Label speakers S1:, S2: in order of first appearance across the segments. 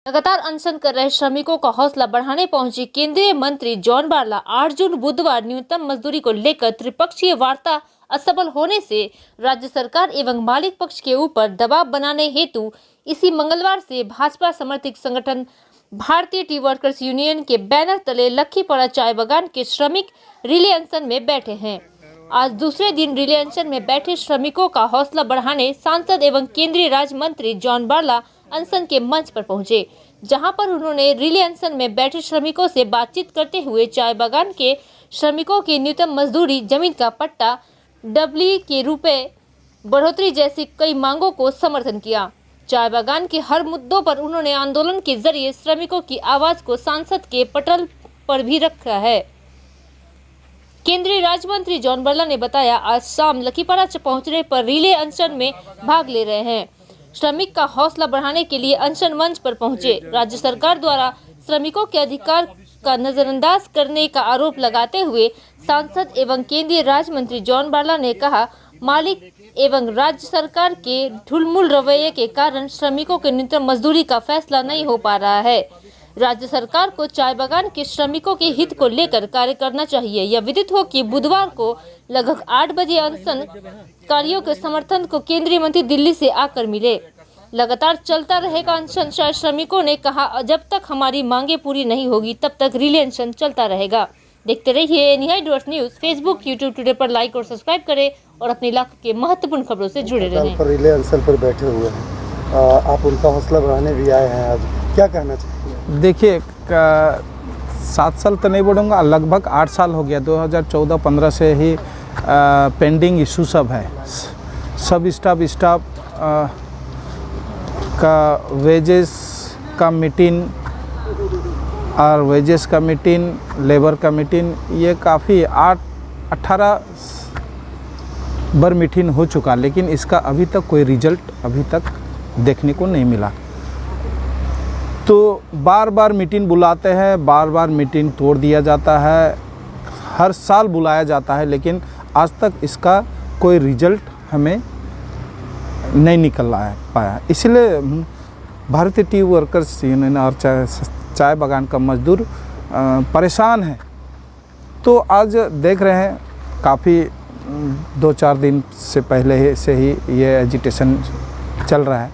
S1: लगातार अनशन कर रहे श्रमिकों का हौसला बढ़ाने पहुंची केंद्रीय मंत्री जॉन बारला 8 जून बुधवार न्यूनतम मजदूरी को लेकर त्रिपक्षीय वार्ता असफल होने से राज्य सरकार एवं मालिक पक्ष के ऊपर दबाव बनाने हेतु इसी मंगलवार से भाजपा समर्थित संगठन भारतीय टी वर्कर्स यूनियन के बैनर तले लखीपाड़ा चाय बागान के श्रमिक रिले अनशन में बैठे हैं। आज दूसरे दिन रिले अनशन में बैठे श्रमिकों का हौसला बढ़ाने सांसद एवं केंद्रीय राज्य मंत्री जॉन बारला अनशन के मंच पर पहुंचे, जहां पर उन्होंने रिले अनशन में बैठे श्रमिकों से बातचीत करते हुए चाय बागान के श्रमिकों की न्यूनतम मजदूरी, जमीन का पट्टा, डबली के रुपए बढ़ोतरी जैसी कई मांगों को समर्थन किया। चाय बागान के हर मुद्दों पर उन्होंने आंदोलन के जरिए श्रमिकों की आवाज को संसद के पटल पर भी रखा है। केंद्रीय राज्य मंत्री जॉन बारला ने बताया, आज शाम लखीपाड़ा पहुंचने पर रिले अनशन में भाग ले रहे हैं। श्रमिक का हौसला बढ़ाने के लिए अनशन मंच पर पहुंचे। राज्य सरकार द्वारा श्रमिकों के अधिकार का नजरअंदाज करने का आरोप लगाते हुए सांसद एवं केंद्रीय राज्य मंत्री जॉन बारला ने कहा, मालिक एवं राज्य सरकार के ढुलमुल रवैये के कारण श्रमिकों के न्यूनतम मजदूरी का फैसला नहीं हो पा रहा है। राज्य सरकार को चाय बागान के श्रमिकों के हित को लेकर कार्य करना चाहिए। यह विदित हो कि बुधवार को लगभग 8 बजे अनशन कार्यों के समर्थन को केंद्रीय मंत्री दिल्ली से आकर मिले। लगातार चलता रहेगा अनशन, श्रमिकों ने कहा। जब तक हमारी मांगे पूरी नहीं होगी तब तक रिले अनशन चलता रहेगा। देखते रहिए निहाय dot news. Facebook, YouTube, Twitter पर लाइक और सब्सक्राइब करें और अपने इलाके के महत्वपूर्ण खबरों से जुड़े रहें।
S2: पर रिले अनशन पर बैठे हुए हैं, आप उनका हौसला बढ़ाने भी आए हैं, आज क्या कहना चाहिए?
S3: देखिए, 7 साल तो नहीं बोलूँगा, लगभग 8 साल हो गया। 2014-15 से ही पेंडिंग इशू सब है। सब स्टाफ का वेजेस का मीटिंग और वेजेस का मीटिंग, लेबर का मीटिंग, ये काफ़ी 18 बार मीटिंग हो चुका, लेकिन इसका अभी तक कोई रिजल्ट अभी तक देखने को नहीं मिला। तो बार बार मीटिंग बुलाते हैं, बार बार मीटिंग तोड़ दिया जाता है, हर साल बुलाया जाता है, लेकिन आज तक इसका कोई रिजल्ट हमें नहीं निकल पाया। इसलिए भारतीय टी वर्कर्स यूनियन और चाय बागान का मजदूर परेशान है। तो आज देख रहे हैं, काफ़ी 2-4 दिन से पहले से ही ये एजिटेशन चल रहा है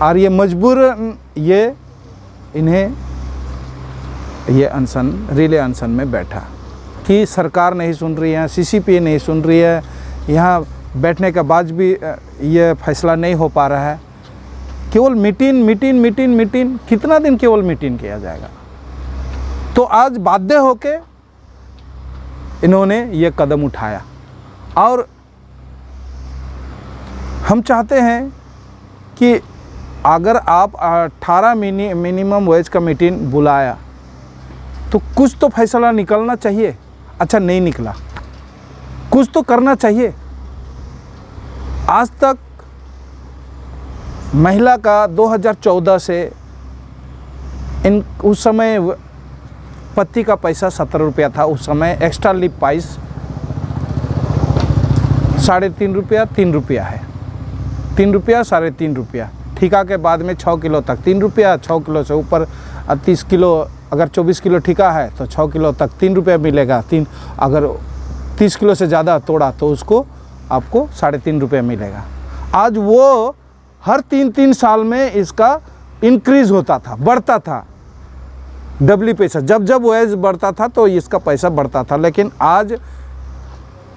S3: और ये मजबूर इन्हें ये अनशन, रिले अनशन में बैठा कि सरकार नहीं सुन रही है, सीसीपी नहीं सुन रही है। यहाँ बैठने के बाद भी ये फैसला नहीं हो पा रहा है। केवल मीटिंग, कितना दिन केवल मीटिंग किया जाएगा? तो आज बाध्य होके इन्होंने ये कदम उठाया और हम चाहते हैं कि अगर आप 18 मिनिमम वेज का मीटिंग बुलाया तो कुछ तो फैसला निकलना चाहिए। अच्छा, नहीं निकला, कुछ तो करना चाहिए। आज तक महिला का 2014 से उस समय पति का पैसा 17 रुपया था। उस समय एक्स्ट्रा लीव प्राइस 3.5 रुपया, 3 रुपया है। 3 रुपया, 3.5 रुपया। ठीका के बाद में 6 किलो तक 3 रुपया, 6 किलो से ऊपर 30 किलो, अगर 24 किलो ठीका है तो 6 किलो तक 3 रुपया मिलेगा। अगर 30 किलो से ज़्यादा तोड़ा तो उसको आपको 3.5 रुपया मिलेगा। आज वो हर 3-3 साल में इसका इंक्रीज़ होता था, बढ़ता था। डबली पैसा जब वेज बढ़ता था तो इसका पैसा बढ़ता था, लेकिन आज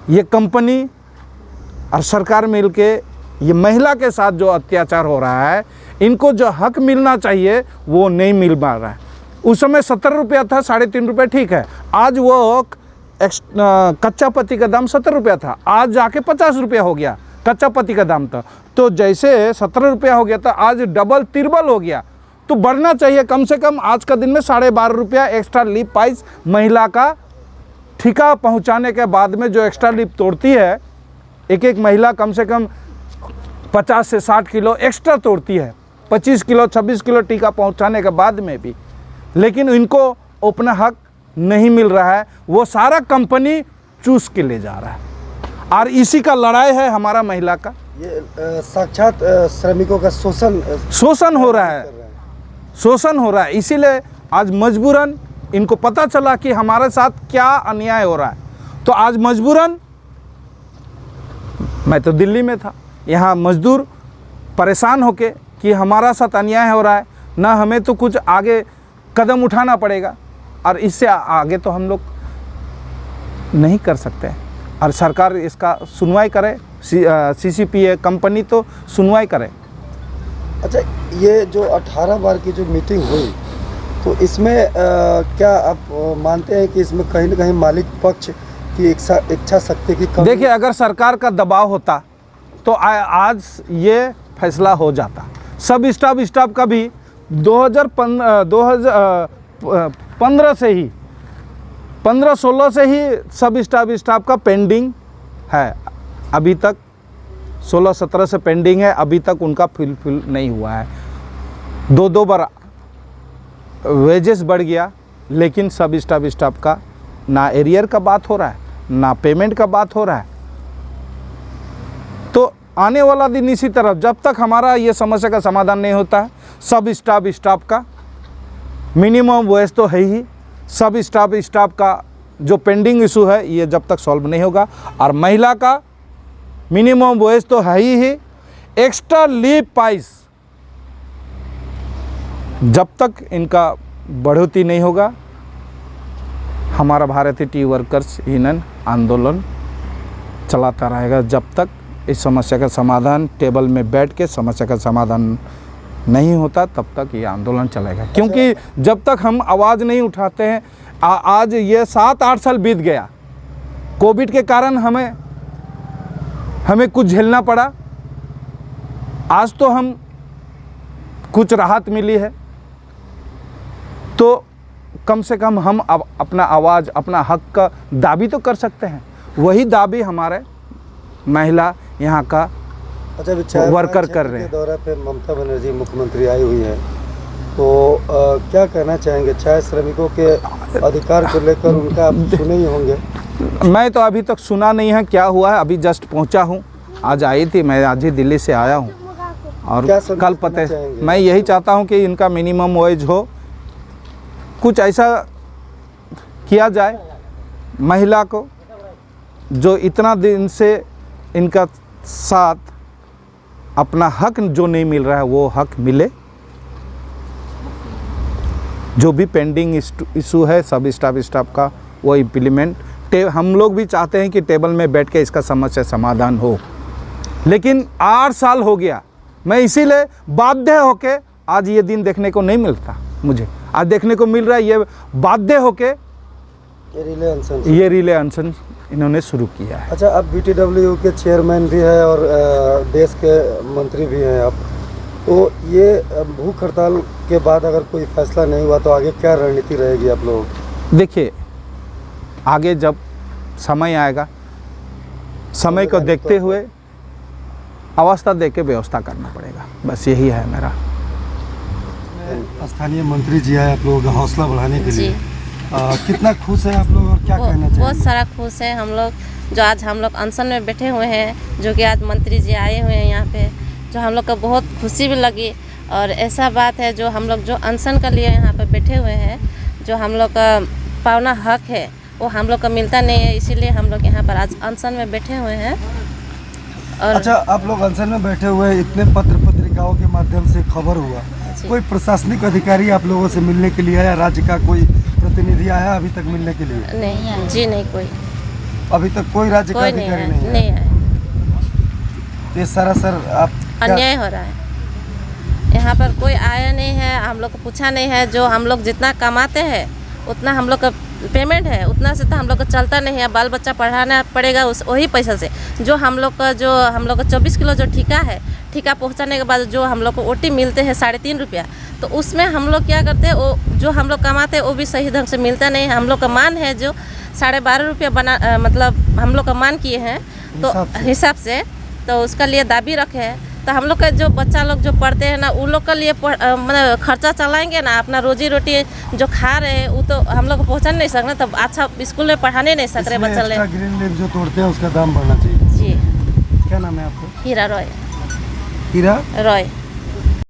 S3: ये कंपनी और सरकार मिलके ये महिला के साथ जो अत्याचार हो रहा है, इनको जो हक मिलना चाहिए वो नहीं मिल पा रहा है। उस समय 17 रुपया था, 3.5 रुपये ठीक है। आज वो कच्चा पत्ती का दाम 70 रुपया था, आज जाके 50 रुपया हो गया कच्चा पत्ती का दाम। तो जैसे 17 रुपया हो गया था, आज डबल तिरबल हो गया। तो बढ़ना चाहिए कम से कम। आज का दिन में 12.5 रुपया एक्स्ट्रा लीव प्राइस महिला का ठीका पहुंचाने के बाद में जो एक्स्ट्रा लीव तोड़ती है, एक महिला कम से कम 50 से 60 किलो एक्स्ट्रा तोड़ती है, 25 किलो 26 किलो टीका पहुंचाने के बाद में भी, लेकिन इनको अपना हक नहीं मिल रहा है। वो सारा कंपनी चूस के ले जा रहा है और इसी का लड़ाई है हमारा महिला का।
S2: ये साक्षात श्रमिकों का शोषण
S3: हो रहा है। शोषण हो रहा है। इसीलिए आज मजबूरन इनको पता चला कि हमारे साथ क्या अन्याय हो रहा है, तो आज मजबूरन, मैं तो दिल्ली में था, यहाँ मजदूर परेशान होके कि हमारा साथ अन्याय हो रहा है, ना हमें तो कुछ आगे कदम उठाना पड़ेगा और इससे आगे तो हम लोग नहीं कर सकते और सरकार इसका सुनवाई करे, CCPA कंपनी तो सुनवाई करे।
S2: अच्छा, ये जो 18 बार की जो मीटिंग हुई, तो इसमें क्या आप मानते हैं कि इसमें कहीं ना कहीं मालिक पक्ष की इच्छा शक्ति की कमी?
S3: देखिए, अगर सरकार का दबाव होता तो आज ये फैसला हो जाता। सब स्टाफ का भी 2015 से ही 15-16 से ही सब स्टाफ का पेंडिंग है, अभी तक 16-17 से पेंडिंग है, अभी तक उनका फुलफिल नहीं हुआ है। 2 बार वेजेस बढ़ गया, लेकिन सब स्टाफ का ना एरियर का बात हो रहा है, ना पेमेंट का बात हो रहा है। तो आने वाला दिन इसी तरफ, जब तक हमारा ये समस्या का समाधान नहीं होता है, सब स्टाफ का मिनिमम वेज तो है ही, सब स्टाफ का जो पेंडिंग इशू है ये जब तक सॉल्व नहीं होगा, और महिला का मिनिमम वेज तो है ही, एक्स्ट्रा लीव पाइस जब तक इनका बढ़ोतरी नहीं होगा, हमारा भारतीय टी वर्कर्स यूनियन आंदोलन चलाता रहेगा। जब तक इस समस्या का समाधान टेबल में बैठ के समस्या का समाधान नहीं होता, तब तक ये आंदोलन चलेगा। क्योंकि जब तक हम आवाज़ नहीं उठाते हैं, आज ये 7-8 साल बीत गया, कोविड के कारण हमें कुछ झेलना पड़ा, आज तो हम कुछ राहत मिली है, तो कम से कम हम अब अपना आवाज़, अपना हक का दाबी तो कर सकते हैं। वही दाबी हमारे महिला यहाँ का वर्कर कर रहे हैं।
S2: दौरे पे ममता बनर्जी मुख्यमंत्री आई हुई है, तो क्या कहना चाहेंगे? छाया श्रमिकों के अधिकार को लेकर उनका आप सुने ही होंगे।
S3: मैं तो अभी तक सुना नहीं है क्या हुआ है, अभी जस्ट पहुंचा हूं, आज आई थी, मैं आज ही दिल्ली से आया हूं, और कल पता है। मैं यही चाहता हूं कि इनका मिनिमम वेज हो, कुछ ऐसा किया जाए महिला को जो इतना दिन से इनका साथ अपना हक जो नहीं मिल रहा है वो हक मिले। जो भी पेंडिंग इशू है सब स्टाफ का वो इम्प्लीमेंट, हम लोग भी चाहते हैं कि टेबल में बैठ के इसका समस्या समाधान हो, लेकिन 8 साल हो गया। मैं इसीलिए बाध्य होके आज ये दिन देखने को नहीं मिलता, मुझे आज देखने को मिल रहा है। ये बाध्य होके ये रिले अनशन इन्होंने शुरू किया है।
S2: अच्छा, अब BTW के चेयरमैन भी है और देश के मंत्री भी हैं आप, तो ये भूख हड़ताल के बाद अगर कोई फैसला नहीं हुआ तो आगे क्या रणनीति रहेगी आप लोगों की?
S3: देखिए, आगे जब समय आएगा, समय को देखते हुए अवस्था देख के व्यवस्था करना पड़ेगा, बस यही है मेरा।
S2: स्थानीय मंत्री जी आए आप लोगों का हौसला बढ़ाने के लिए, कितना खुश है आप लोग और क्या कहना चाहिए?
S4: बहुत सारा खुश है हम लोग, जो आज हम लोग अनशन में बैठे हुए हैं, जो कि आज मंत्री जी आए हुए हैं यहाँ पे, जो हम लोग को बहुत खुशी भी लगी। और ऐसा बात है, जो हम लोग जो अनशन के लिए यहाँ पे बैठे हुए हैं, जो हम लोग का पावना हक है वो हम लोग को मिलता नहीं है, इसीलिए हम लोग यहाँ पर आज अनशन में बैठे हुए हैं। और
S2: अच्छा, आप लोग अनशन में बैठे हुए हैं, इतने पत्रिकाओं के माध्यम से खबर हुआ, कोई प्रशासनिक अधिकारी आप लोगों से मिलने के लिए आया? राज्य का कोई प्रतिनिधि आया अभी तक मिलने के लिए?
S4: नहीं जी, नहीं, कोई
S2: अभी तक कोई राज्य का अधिकारी
S4: नहीं है।
S2: ये सारा सर आप
S4: अन्याय हो रहा है, यहाँ पर कोई आया नहीं है, हम लोग को पूछा नहीं है। जो हम लोग जितना कमाते हैं उतना हम लोग का पेमेंट है, उतना से तो हम लोग को चलता नहीं है, बाल बच्चा पढ़ाना पड़ेगा उस वही पैसा से। जो हम लोग का 24 किलो जो ठेका है, ठेका पहुंचाने के बाद जो हम लोग को ओटी मिलते हैं 3.5 रुपया, तो उसमें हम लोग क्या करते हैं, वो जो हम लोग कमाते हैं वो भी सही ढंग से मिलता नहीं है। हम लोग का मान है जो 12.5 रुपया बना, मतलब हम लोग का मान किए हैं तो हिसाब से, तो उसका लिए दाबी रखे हैं। तो हम लोग का जो बच्चा लोग जो पढ़ते हैं ना, उन लोग के लिए मतलब खर्चा चलाएंगे ना, अपना रोजी रोटी जो खा रहे हैं वो तो हम लोग को पहुँचा नहीं सकना, तब अच्छा स्कूल में पढ़ाने नहीं सक रहे बच्चा लोग।
S2: ग्रीन लीफ जो तोड़ते हैं उसका दाम बढ़ना चाहिए।
S4: जी,
S2: क्या नाम है आपका?
S4: हीरा रॉय।
S2: हीरा
S4: रॉय।